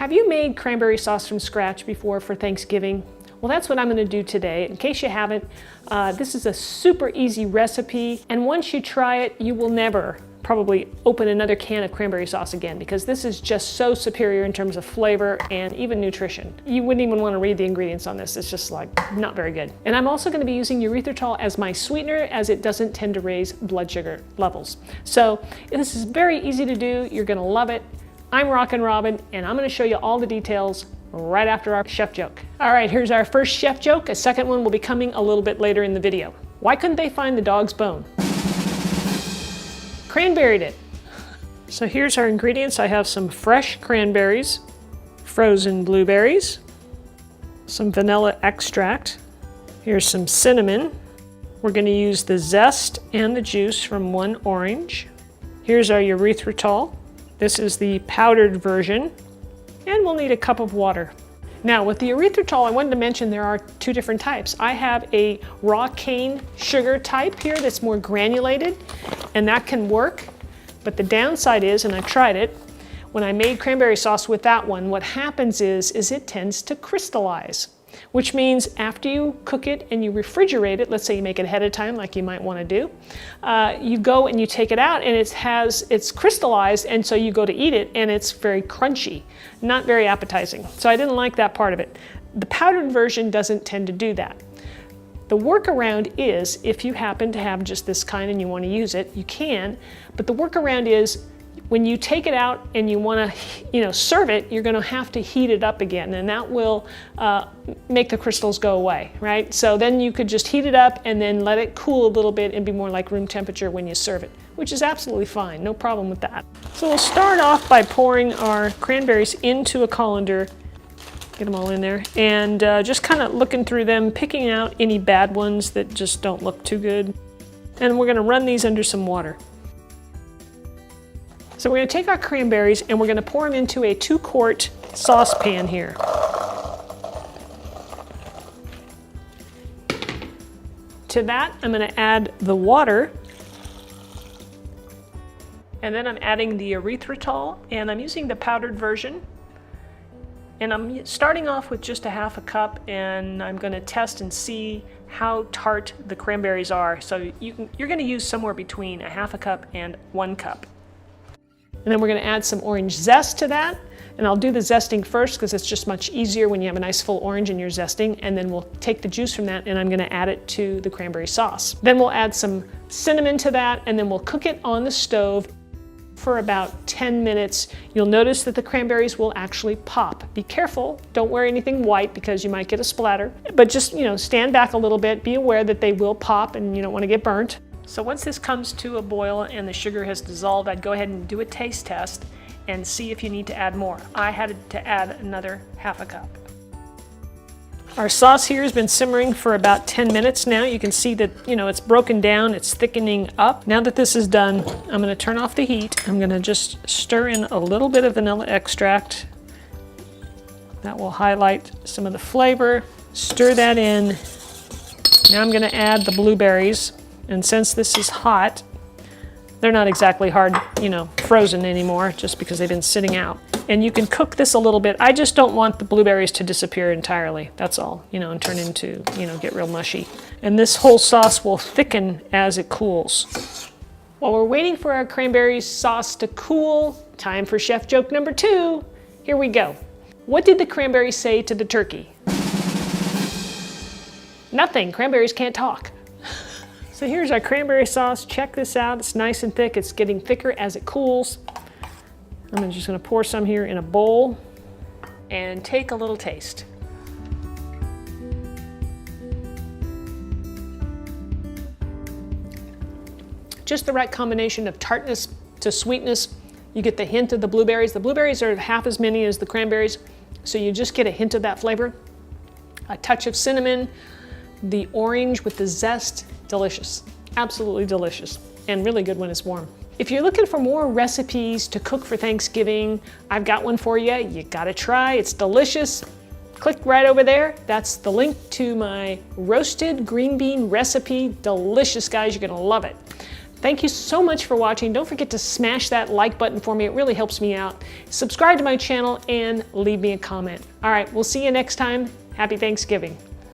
Have you made cranberry sauce from scratch before for Thanksgiving? Well, that's what I'm going to do today. In case you haven't, this is a super easy recipe, and once you try it, you will never probably open another can of cranberry sauce again, because this is just so superior in terms of flavor and even nutrition. You wouldn't even want to read the ingredients on this. It's just like not very good. And I'm also going to be using erythritol as my sweetener, as it doesn't tend to raise blood sugar levels. So this is very easy to do. You're going to love it. I'm Rockin' Robin, and I'm going to show you all the details right after our chef joke. All right, here's our first chef joke. A second one will be coming a little bit later in the video. Why couldn't they find the dog's bone? Cranberried it. So here's our ingredients. I have some fresh cranberries, frozen blueberries, some vanilla extract. Here's some cinnamon. We're going to use the zest and the juice from one orange. Here's our erythritol. This is the powdered version. And we'll need a cup of water. Now with the erythritol, I wanted to mention there are two different types. I have a raw cane sugar type here that's more granulated, and that can work. But the downside is, and I've tried it, when I made cranberry sauce with that one, what happens is it tends to crystallize, which means after you cook it and you refrigerate it, let's say you make it ahead of time like you might want to do, you go and you take it out and it's crystallized, and so you go to eat it and it's very crunchy, not very appetizing. So I didn't like that part of it. The powdered version doesn't tend to do that. The workaround is, if you happen to have just this kind and you want to use it, you can, but the workaround is when you take it out and you want to, serve it, you're going to have to heat it up again, and that will make the crystals go away, right? So then you could just heat it up and then let it cool a little bit and be more like room temperature when you serve it, which is absolutely fine, no problem with that. So we'll start off by pouring our cranberries into a colander, get them all in there, and just kind of looking through them, picking out any bad ones that just don't look too good. And we're going to run these under some water. So we're going to take our cranberries and we're going to pour them into a 2-quart saucepan here. To that, I'm going to add the water. And then I'm adding the erythritol, and I'm using the powdered version. And I'm starting off with just a half a cup, and I'm going to test and see how tart the cranberries are. So you're going to use somewhere between a half a cup and 1 cup. And then we're going to add some orange zest to that. And I'll do the zesting first because it's just much easier when you have a nice full orange and you're zesting. And then we'll take the juice from that and I'm going to add it to the cranberry sauce. Then we'll add some cinnamon to that, and then we'll cook it on the stove for about 10 minutes. You'll notice that the cranberries will actually pop. Be careful, don't wear anything white because you might get a splatter. But just, stand back a little bit, be aware that they will pop and you don't want to get burnt. So once this comes to a boil and the sugar has dissolved, I'd go ahead and do a taste test and see if you need to add more. I had to add another half a cup. Our sauce here has been simmering for about 10 minutes now. You can see that, it's broken down, it's thickening up. Now that this is done, I'm going to turn off the heat. I'm going to just stir in a little bit of vanilla extract. That will highlight some of the flavor. Stir that in. Now I'm going to add the blueberries. And since this is hot, they're not exactly hard, frozen anymore, just because they've been sitting out. And you can cook this a little bit. I just don't want the blueberries to disappear entirely, that's all, and turn into, get real mushy. And this whole sauce will thicken as it cools. While we're waiting for our cranberry sauce to cool, time for chef joke number 2. Here we go. What did the cranberries say to the turkey? Nothing, cranberries can't talk. So here's our cranberry sauce. Check this out. It's nice and thick. It's getting thicker as it cools. I'm just going to pour some here in a bowl and take a little taste. Just the right combination of tartness to sweetness. You get the hint of the blueberries. The blueberries are half as many as the cranberries, so you just get a hint of that flavor. A touch of cinnamon, the orange with the zest. Delicious, absolutely delicious, and really good when it's warm. If you're looking for more recipes to cook for Thanksgiving, I've got one for you. You gotta try, it's delicious. Click right over there. That's the link to my roasted green bean recipe. Delicious, guys, you're gonna love it. Thank you so much for watching. Don't forget to smash that like button for me. It really helps me out. Subscribe to my channel and leave me a comment. All right, we'll see you next time. Happy Thanksgiving.